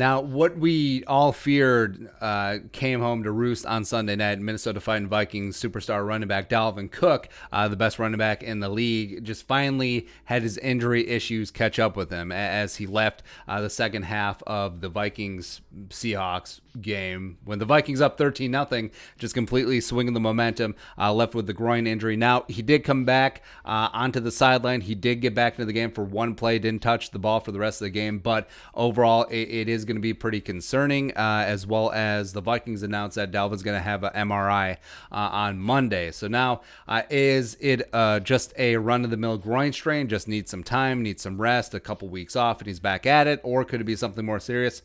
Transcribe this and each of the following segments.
Now, what we all feared came home to roost on Sunday night. Minnesota fighting Vikings superstar running back Dalvin Cook, the best running back in the league, just finally had his injury issues catch up with him as he left the second half of the Vikings Seahawks game when the Vikings up 13-0, just completely swinging the momentum, left with the groin injury. Now, he did come back onto the sideline. He did get back into the game for one play, didn't touch the ball for the rest of the game, but overall, it is going to be pretty concerning, as well as the Vikings announced that Dalvin's going to have an MRI on Monday. So now, is it just a run-of-the-mill groin strain, just needs some time, needs some rest, a couple weeks off, and he's back at it, or could it be something more serious?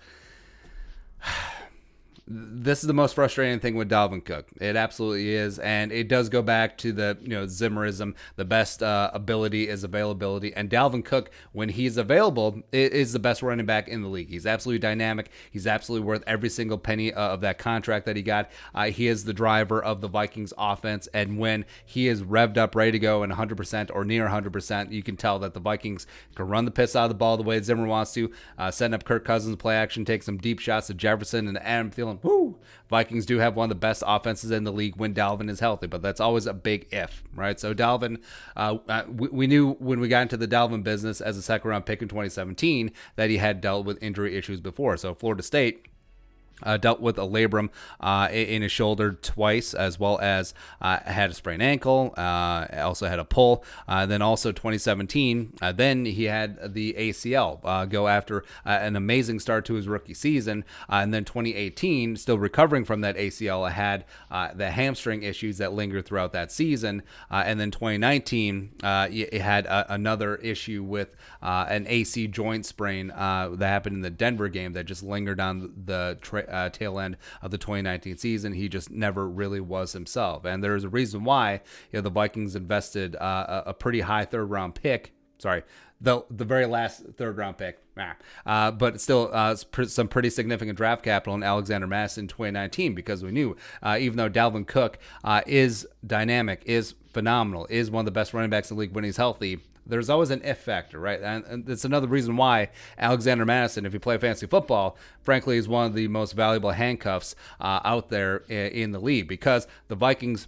This is the most frustrating thing with Dalvin Cook. It absolutely is, and it does go back to the Zimmerism. The best ability is availability, and Dalvin Cook, when he's available, is the best running back in the league. He's absolutely dynamic. He's absolutely worth every single penny of that contract that he got. He is the driver of the Vikings offense, and when he is revved up, ready to go, and 100% or near 100%, you can tell that the Vikings can run the piss out of the ball the way Zimmer wants to, setting up Kirk Cousins play action, take some deep shots to Jefferson, and I'm feeling woo. Vikings do have one of the best offenses in the league when Dalvin is healthy, but that's always a big if, right? So Dalvin, we knew when we got into the Dalvin business as a second-round pick in 2017 that he had dealt with injury issues before. So Florida State dealt with a labrum in his shoulder twice, as well as had a sprained ankle, also had a pull. Then also 2017, then he had the ACL go after an amazing start to his rookie season. And then 2018, still recovering from that ACL, had the hamstring issues that lingered throughout that season. And then 2019, he had another issue with an AC joint sprain that happened in the Denver game that just lingered on the tail end of the 2019 season. He just never really was himself, and there's a reason why the Vikings invested a pretty high third round pick. Sorry, the very last third round pick, but still some pretty significant draft capital in Alexander Madison in 2019, because we knew even though Dalvin Cook is dynamic, is phenomenal, is one of the best running backs in the league when he's healthy, there's always an if factor, right? And it's another reason why Alexander Madison, if you play fantasy football, frankly, is one of the most valuable handcuffs out there in the league, because the Vikings'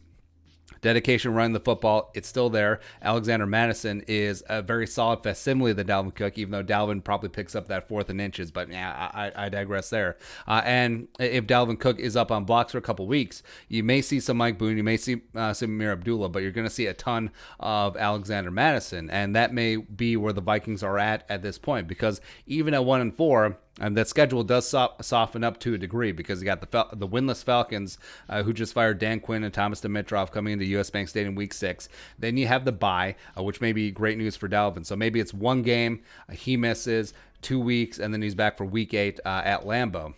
dedication running the football, it's still there. Alexander Madison is a very solid facsimile of the Dalvin Cook, even though Dalvin probably picks up that fourth and inches. But yeah, I digress there. And if Dalvin Cook is up on blocks for a couple weeks, you may see some Mike Boone, you may see some Amir Abdullah, but you're going to see a ton of Alexander Madison. And that may be where the Vikings are at this point, because even at 1-4, and that schedule does soften up to a degree, because you got the winless Falcons, who just fired Dan Quinn and Thomas Dimitrov, coming into US Bank Stadium week 6. Then you have the bye, which may be great news for Dalvin. So maybe it's one game, he misses 2 weeks, and then he's back for week 8 at Lambeau,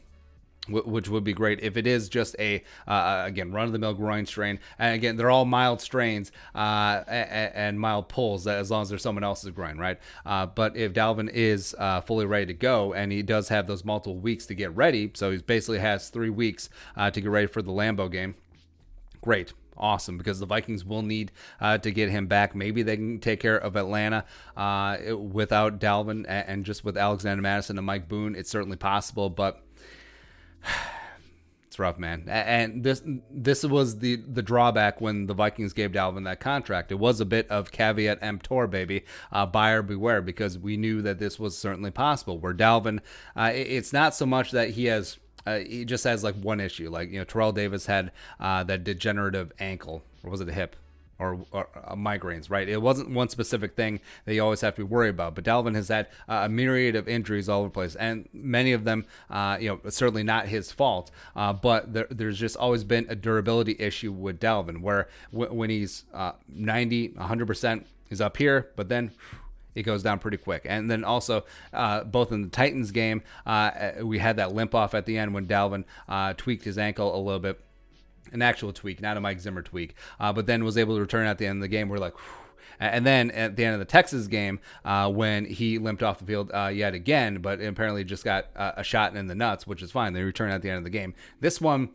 which would be great if it is just a again, run-of-the-mill groin strain. And again, they're all mild strains and mild pulls, as long as there's someone else's groin, right? But if Dalvin is fully ready to go, and he does have those multiple weeks to get ready, so he basically has 3 weeks to get ready for the Lambeau game, great. Awesome, because the Vikings will need to get him back. Maybe they can take care of Atlanta without Dalvin, and just with Alexander Madison and Mike Boone, it's certainly possible, but it's rough, man. And this was the drawback when the Vikings gave Dalvin that contract. It was a bit of caveat emptor, baby, buyer beware, because we knew that this was certainly possible. Where Dalvin, it's not so much that he just has like one issue. Like, Terrell Davis had that degenerative ankle, or was it a hip? Or migraines, right? It wasn't one specific thing that you always have to be worried about. But Dalvin has had a myriad of injuries all over the place, and many of them, certainly not his fault. But there's just always been a durability issue with Dalvin, where when he's 90, 100%, he's up here, but then it goes down pretty quick. And then also, both in the Titans game, we had that limp off at the end when Dalvin tweaked his ankle a little bit. An actual tweak, not a Mike Zimmer tweak, but then was able to return at the end of the game. We're like, whew. And then at the end of the Texas game, when he limped off the field yet again, but apparently just got a shot in the nuts, which is fine. They return at the end of the game. This one,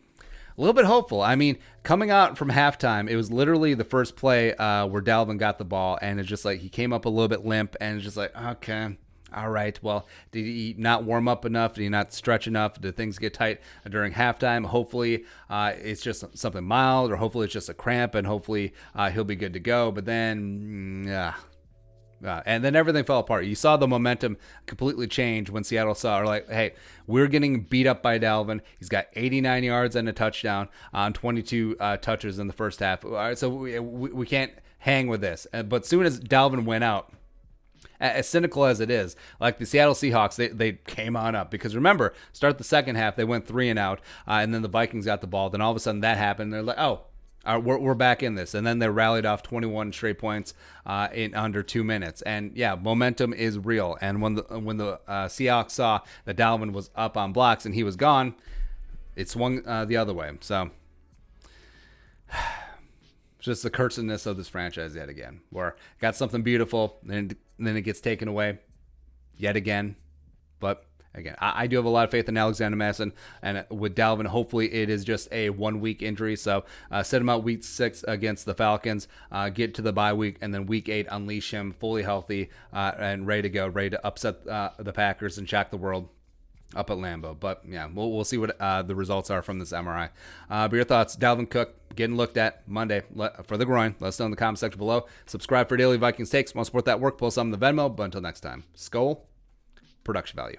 a little bit hopeful. I mean, coming out from halftime, it was literally the first play where Dalvin got the ball, and it's just like he came up a little bit limp, and it's just like, okay, All right. Well, did he not warm up enough? Did he not stretch enough? Did things get tight during halftime? Hopefully, it's just something mild, or hopefully it's just a cramp, and hopefully he'll be good to go. But then, and then everything fell apart. You saw the momentum completely change when Seattle saw, or like, hey, we're getting beat up by Dalvin. He's got 89 yards and a touchdown on 22 touches in the first half. All right, so we can't hang with this. But as soon as Dalvin went out, as cynical as it is, like the Seattle Seahawks, they came on up. Because remember, start the second half, they went 3 and out, and then the Vikings got the ball. Then all of a sudden that happened. They're like, oh, we're back in this. And then they rallied off 21 straight points in under 2 minutes. And yeah, momentum is real. And when the Seahawks saw that Dalvin was up on blocks and he was gone, it swung the other way. So just the cursedness of this franchise yet again, where got something beautiful, and then it gets taken away yet again. But again, I do have a lot of faith in Alexander Madison, and with Dalvin, hopefully it is just a 1-week injury. So set him out week 6 against the Falcons, get to the bye week, and then week 8 unleash him fully healthy and ready to go, ready to upset the Packers and shock the world up at Lambeau. But yeah, we'll see what the results are from this MRI. But your thoughts, Dalvin Cook getting looked at Monday for the groin. Let us know in the comment section below. Subscribe for daily Vikings takes. Want to support that work? Pull some in the Venmo. But until next time, Skol, production value.